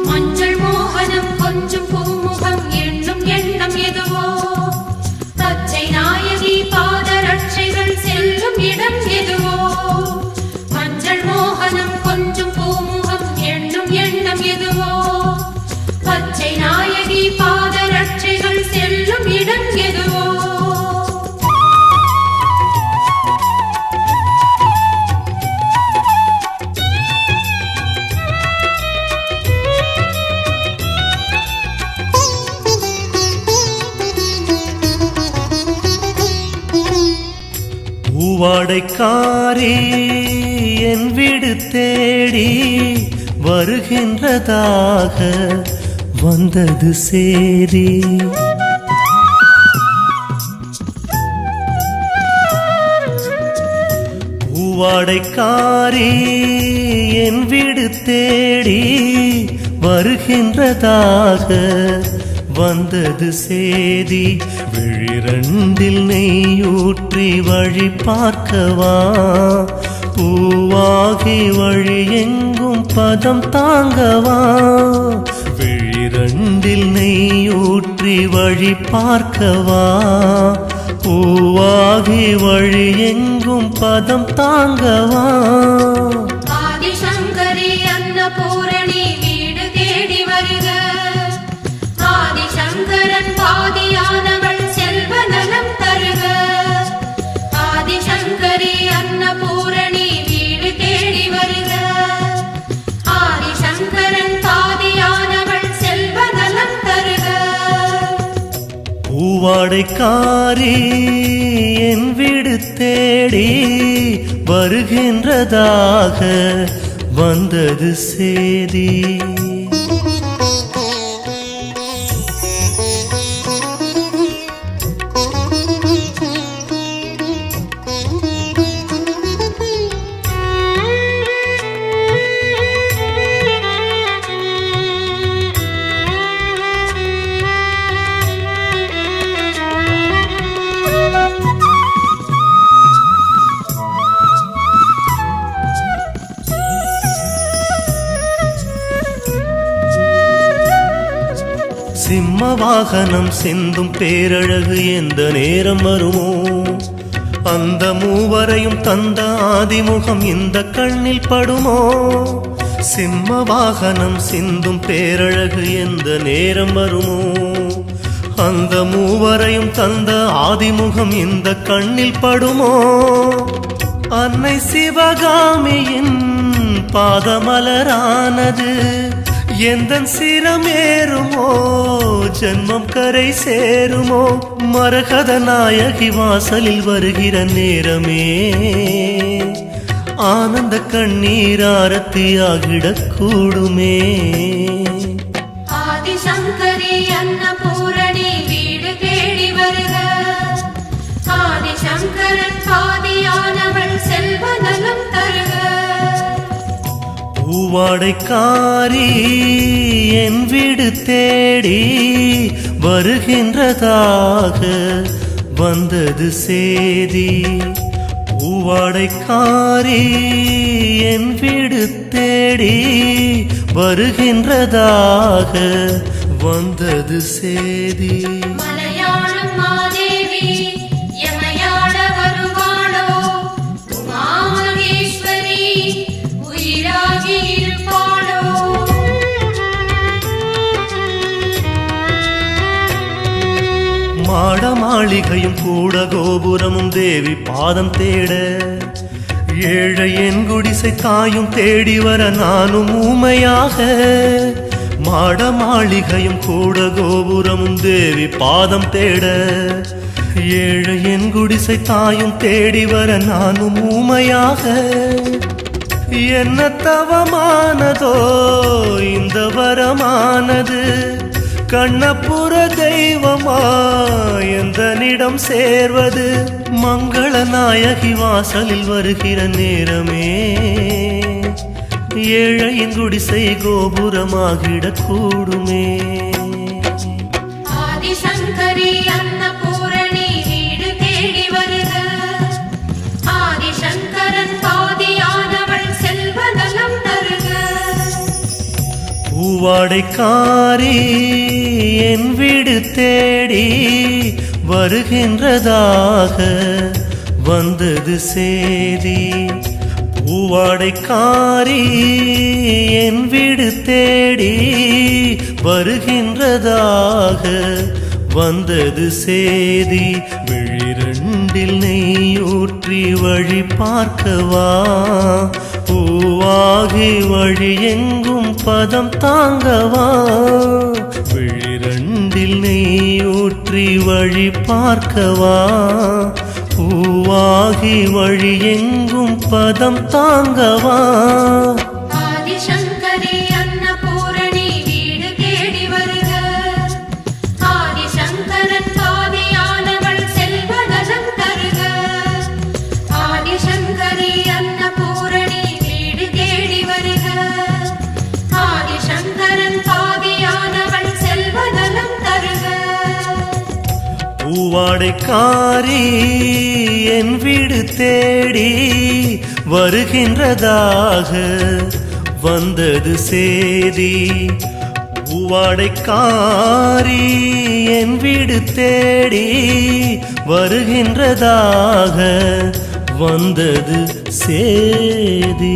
மஞ்சள் மோகனம் கொஞ்சம் பூமுகம் எண்ணும் எண்ணம் எதுவோ பச்சை நாயகி பாதரட்சைகள் செல்லும் இடம் எதுவோ மஞ்சள் மோகனம் கொஞ்சம் பூமுகம் எண்ணும் எண்ணம் எதுவோ பச்சை நாயகி பாதரட்சைகள் செல்லும் இடம் எதுவோ பூவாடைக்காரி என் வீடு தேடி வருகின்றதாக வந்தது சேரி. பூவாடைக்காரி என் வீடு தேடி வருகின்றதாக வந்தது சேதி. விழிரண்டில் நெய்யூற்றி வழி பார்க்கவா பூவாகி வழி எங்கும் பதம் தாங்கவா. விழிரண்டில் நெய்யூற்றி வழி பார்க்கவா பூவாகி வழி எங்கும் பதம் தாங்கவா. ஆதிசங்கரி அன்னபூரணி வீடு தேடி வருக ஆதிசங்கரன் பாதியானவள் செல்வ நலம் தருக. ஆதிசங்கரி அன்னபூரணி வீடு தேடி வருக ஆதிசங்கரன் பாதியானவள் செல்வ நலம் தருக. பூவாடைக்காரி என் வீடு தேடி வருகின்றதாக வந்தது சேதி. சிம்ம வாகனம் சிந்தும் பேரழகு எந்த நேரம் வருமோ அந்த மூவரையும் தந்த ஆதிமுகம் இந்த கண்ணில் படுமோ. சிம்ம வாகனம் சிந்தும் பேரழகு எந்த நேரம் வருமோ அந்த மூவரையும் தந்த ஆதிமுகம் இந்த கண்ணில் படுமோ. அன்னை சிவகாமியின் பாதமலரானது எந்தன் சிரமேறுமோ ஜன்மம் கரை சேருமோ. மரகத நாயகி வாசலில் வருகிற நேரமே ஆனந்த கண்ணீர் ஆரத்தியாகிடக் கூடுமே. ஆதிசங்கரி அன்னபூரணி வீடு தேடி வருக ஆதிசங்கரன் பாதியானவள் செல்வ நலம் தருக. பூவாடைக்காரி என் வீடு தேடி வருகின்றதாக வந்தது சேதி. பூவாடைக்காரி என் வீடு தேடி வருகின்றதாக வந்தது சேதி. மலையாளம் மாதேவி எமையாட வருவாளோ உமாமகேஸ்வரி உயிராகி இருப்பாளோ. மாட மாளிகையும் கூட கோபுரமும் தேவி பாதம் தேட ஏழை என் குடிசை தாயும் தேடி வர நானும் ஊமையாக. மாட மாளிகையும் கூட கோபுரமும் தேவி பாதம் தேட ஏழை என் குடிசை தாயும் தேடி வர நானும் ஊமையாக. என்ன தவமானதோ இந்த வரமானது கண்ணப்புற தெய்வமா எந்தனிடம் சேர்வது. மங்கள நாயகி வாசலில் வருகிற நேரமே ஏழையின் குடிசை கோபுரமாகிடக் கூடுமே. ஆதிசங்கரி அன்னபூரணி வீடு தேடி வருக ஆதிசங்கரன் பாதியானவள் செல்வ நலம் தருக. பூவாடைக்காரி என் வீடு தேடி வருகின்றதாக வந்தது சேதி. பூவாடைக்காரி என் வீடு தேடி வருகின்றதாக வந்தது சேதி. விழிரண்டில் நெய்யூற்றி வழி பார்க்கவா, பூவாகி வழி எங்கும் பதம் தாங்கவா. விழிரண்டில் நெய்யூற்றி வழி பார்க்கவா, பூவாகி வழி எங்கும் பதம் தாங்கவா. ஆதிசங்கரி அன்னபூரணி வீடு தேடி வருக. ஆதிசங்கரன் பாதியானவள் செல்வநலம் தருக. ஆதிசங்கரி அன்னபூரணி வீடு தேடி வருக. ஆதிசங்கரன் பாதியானவள் செல்வநலம் தருக. பூவாடைக்காரி என் வீடு தேடி வருகின்றதாக வந்தது சேதி. பூவாடைக்காரி என் வீடு தேடி வருகின்றதாக வந்தது சேதி.